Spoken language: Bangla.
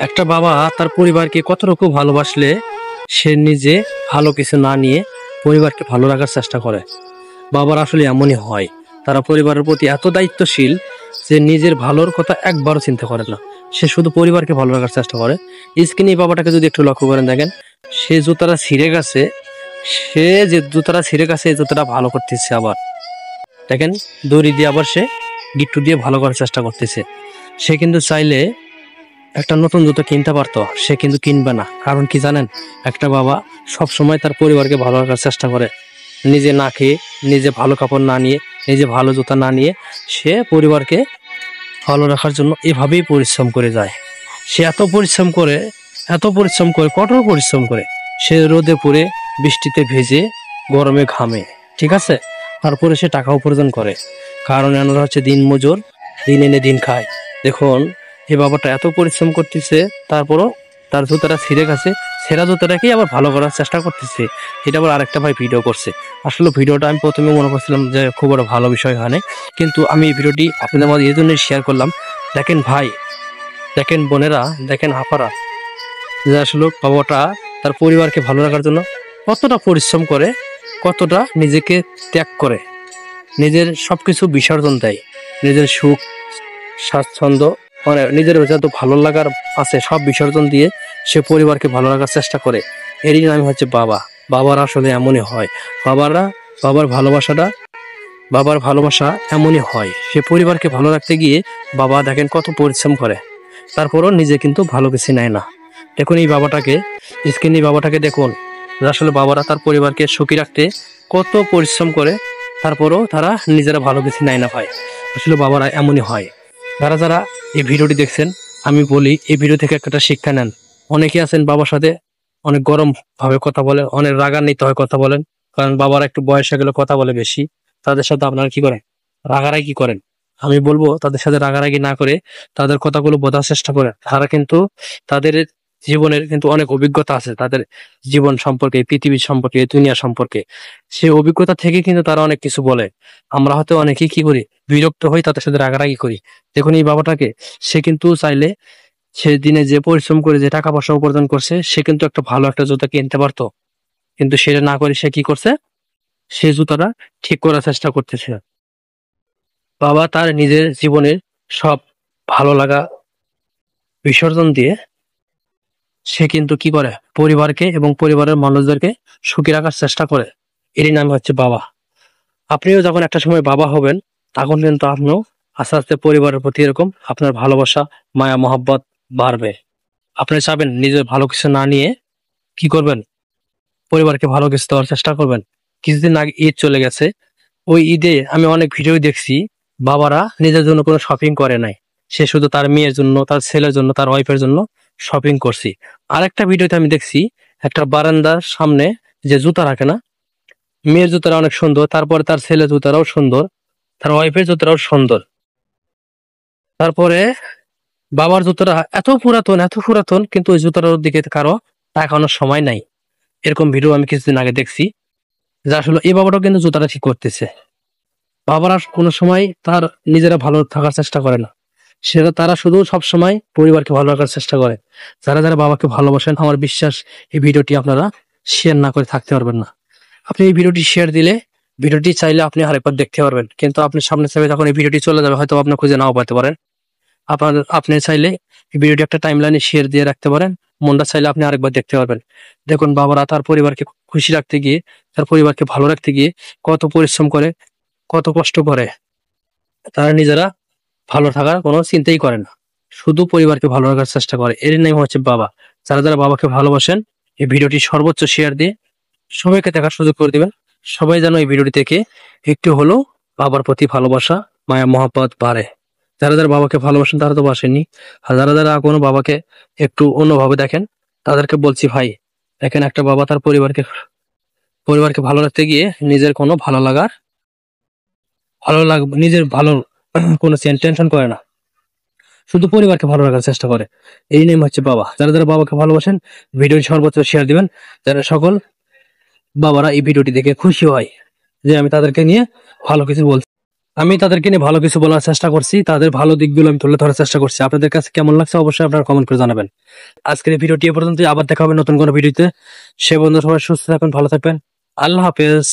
একটা বাবা তার পরিবারকে কতটুকু ভালোবাসলে সে নিজে ভালো কিছু না নিয়ে পরিবারকে ভালো রাখার চেষ্টা করে। বাবার আসলে এমনই হয়, তারা পরিবারের প্রতি এত দায়িত্বশীল যে নিজের ভালোর কথা একবারও চিন্তা করে না, সে শুধু পরিবারকে ভালো রাখার চেষ্টা করে। স্কিনি এই বাবাটাকে যদি একটু লক্ষ্য করেন, দেখেন সে জুতাটা ছিঁড়ে গেছে, সে যে জুতাটা ছিঁড়ে গেছে এই জুতাটা ভালো করতেছে, আবার দেখেন দড়ি দিয়ে আবার সে গিট্টু দিয়ে ভালো করার চেষ্টা করতেছে। সে কিন্তু চাইলে একটা নতুন জুতো কিনতে পারতো, সে কিন্তু কিনবে না। কারণ কি জানেন, একটা বাবা সব সময় তার পরিবারকে ভালো রাখার চেষ্টা করে। নিজে না খেয়ে, নিজে ভালো কাপড় না নিয়ে, নিজে ভালো জুতা না নিয়ে সে পরিবারকে ভালো রাখার জন্য এভাবেই পরিশ্রম করে যায়। সে এত পরিশ্রম করে, এত পরিশ্রম করে, কঠোর পরিশ্রম করে। সে রোদে পুড়ে, বৃষ্টিতে ভেজে, গরমে ঘামে, ঠিক আছে, তারপরে সে টাকা উপার্জন করে। কারণ এনারা হচ্ছে দিন মজুর, দিন এনে দিন খায়। দেখুন এই বাবাটা এত পরিশ্রম করতেছে, তারপরও তার জুতাটা ছিঁড়ে গেছে, ছেঁড়া জুতাটাকেই আবার ভালো করার চেষ্টা করতেছে। এটা আবার আরেকটা ভাই ভিডিও করছে। আসলে ভিডিওটা আমি প্রথমে মনে করছিলাম যে খুব বড় ভালো বিষয় হয় না, কিন্তু আমি এই ভিডিওটি আপনাদের মধ্যে এই জন্যই শেয়ার করলাম। দেখেন ভাই, দেখেন বোনেরা, দেখেন আপারা, যে আসলে বাবাটা তার পরিবারকে ভালো রাখার জন্য কতটা পরিশ্রম করে, কতটা নিজেকে ত্যাগ করে, নিজের সবকিছু বিসর্জন দেয়, নিজের সুখ স্বাচ্ছন্দ্য, মানে নিজের যত ভালো লাগার আছে সব বিসর্জন দিয়ে সে পরিবারকে ভালো রাখার চেষ্টা করে। এরই নাম হচ্ছে বাবা। বাবার আসলে এমনই হয়। বাবারা, বাবার ভালোবাসাটা, বাবার ভালোবাসা এমনই হয়। সে পরিবারকে ভালো রাখতে গিয়ে বাবা দেখেন কত পরিশ্রম করে, তারপরও নিজে কিন্তু ভালো কিছু নেয় না। দেখুন এই বাবাটাকে, স্কিনি বাবাটাকে দেখুন, যে আসলে বাবারা তার পরিবারকে সুখী রাখতে কত পরিশ্রম করে, তারপরও তারা নিজেরা ভালো কিছু নেয় না ভাই। আসলে বাবারা এমনই হয়। যারা যারা এই ভিডিওটি দেখছেন, আমি বলি এই ভিডিও থেকে একটা শিক্ষা নেন। অনেকে আছেন বাবার সাথে অনেক গরম ভাবে কথা বলে, অনেক রাগান্বিত হয়ে কথা বলেন, কারণ বাবারা একটু বয়স হয়ে গেলে কথা বলে বেশি। তাদের সাথে আপনারা কি করেন, রাগারাগি করেন। আমি বলবো তাদের সাথে রাগারাগি না করে তাদের কথাগুলো বোঝার চেষ্টা করেন। তারা কিন্তু তাদের জীবনের কিন্তু অনেক অভিজ্ঞতা আছে, তাদের জীবন সম্পর্কে, পৃথিবী সম্পর্কে, দুনিয়া সম্পর্কে। সেই অভিজ্ঞতা থেকে কিন্তু তারা অনেক কিছু বলে। আমরা হয়তো অনেকেই কি করি, বিরক্ত হই, তাদের সাথে রাগারাগি করি। দেখুন এই বাবাটাকে, সে কিন্তু চাইলে সে দিনে যে পরিশ্রম করে যে টাকা পয়সা উপার্জন করছে, সে কিন্তু একটা ভালো একটা জুতা কিনতে পারতো, কিন্তু সেটা না করে সে কি করছে, সে জুতাটা ঠিক করার চেষ্টা করতেছে। বাবা তার নিজের জীবনের সব ভালো লাগা বিসর্জন দিয়ে সে কিন্তু কি করে, পরিবারকে এবং পরিবারের মানুষদেরকে সুখী রাখার চেষ্টা করে। এরই নাম হচ্ছে বাবা। আপনিও যখন একটা সময় বাবা হবেন, তখন কিন্তু আপনিও আস্তে আস্তে পরিবারের প্রতি এরকম আপনার ভালোবাসা, মায়া মহব্বত বাড়বে। আপনি চাবেন নিজের ভালো কিছু না নিয়ে কি করবেন, পরিবারকে ভালো কিছু দেওয়ার চেষ্টা করবেন। কিছুদিন আগে ঈদ চলে গেছে, ওই ঈদে আমি অনেক ভিডিও দেখছি, বাবারা নিজের জন্য কোনো শপিং করে নাই, সে শুধু তার মেয়ের জন্য, তার ছেলের জন্য, তার ওয়াইফের জন্য শপিং করছি। আরেকটা ভিডিওতে আমি দেখছি একটা বারান্দার সামনে যে জুতা রাখে না, মেয়ের জুতাটা অনেক সুন্দর, তারপরে তার ছেলের জুতাটাও সুন্দর, তার ওয়াইফের জুতাটাও সুন্দর, তারপরে বাবার জুতাটা এত পুরাতন, এত পুরাতন, কিন্তু ওই জুতাটার দিকে কারো তাকানোর সময় নাই। এরকম ভিডিও আমি কিছুদিন আগে দেখছি, যে আসলে এই বাবাটাও কিন্তু জুতাটা ঠিক করতেছে। বাবারা কোনো সময় তার নিজেরা ভালো থাকার চেষ্টা করে না, সেটা তারা শুধু সব সময় পরিবারকে ভালো রাখার চেষ্টা করে। যারা যারা বাবাকে ভালোবাসেন, আমার বিশ্বাস এই ভিডিওটি আপনারা শেয়ার না করে থাকতে পারবেন না। আপনি এই ভিডিওটি শেয়ার দিলে, ভিডিওটি চাইলে আপনি আরেকবার দেখতে পারবেন, কিন্তু আপনি সামনে চাইলে যখন এই ভিডিওটি চলে যাবে হয়তো আপনি খুঁজে নাও পেতে পারেন। আপনি চাইলে এই ভিডিওটি একটা টাইমলাইনে শেয়ার দিয়ে রাখতে পারেন, মনটা চাইলে আপনি আরেকবার দেখতে পারবেন। দেখুন বাবারা তার পরিবারকে খুশি রাখতে গিয়ে, তার পরিবারকে ভালো রাখতে গিয়ে কত পরিশ্রম করে, কত কষ্ট করে। তারা নিজেরা ভালো থাকার কোনো চিন্তাই করে না, শুধু পরিবারকে ভালো রাখার চেষ্টা করে। এর নাম হচ্ছে বাবা। যারা যারা বাবাকে ভালোবাসেন, এই ভিডিওটি সর্বোচ্চ শেয়ার দিয়ে সবাইকে দেখার সুযোগ করে দিবেন। সবাই যেন এই ভিডিওটি থেকে একটু হলেও বাবার প্রতি ভালোবাসা, মায়া মহব্বত বাড়ে। যারা যারা বাবাকে ভালোবাসেন তারা তো বাসেননি, আর যারা যারা কোনো বাবাকে একটু অন্যভাবে দেখেন, তাদেরকে বলছি ভাই, দেখেন একটা বাবা তার পরিবারকে পরিবারকে ভালো রাখতে গিয়ে নিজের কোনো ভালো লাগার, নিজের ভালো কোনো টেনশন করে না, শুধু পরিবারকে ভালো রাখার চেষ্টা করে। এই নেম হচ্ছে বাবা। যারা যারা বাবাকে ভালোবাসেন, ভিডিওটি সর্বোচ্চ শেয়ার দিবেন, যারা সকল বাবারা এই ভিডিওটি দেখে খুশি হয় যে আমি তাদেরকে নিয়ে ভালো কিছু বলছি। আমি তাদেরকে নিয়ে ভালো কিছু বলার চেষ্টা করছি, তাদের ভালো দিকগুলো আমি তুলে ধরার চেষ্টা করছি। আপনাদের কাছে কেমন লাগছে অবশ্যই আপনারা কমেন্ট করে জানাবেন। আজকের এই ভিডিওটি এ পর্যন্ত, আবার দেখা হবে নতুন কোনো ভিডিওতে। সে বন্ধু সবাই সুস্থ থাকবেন, ভালো থাকবেন। আল্লাহ হাফেজ।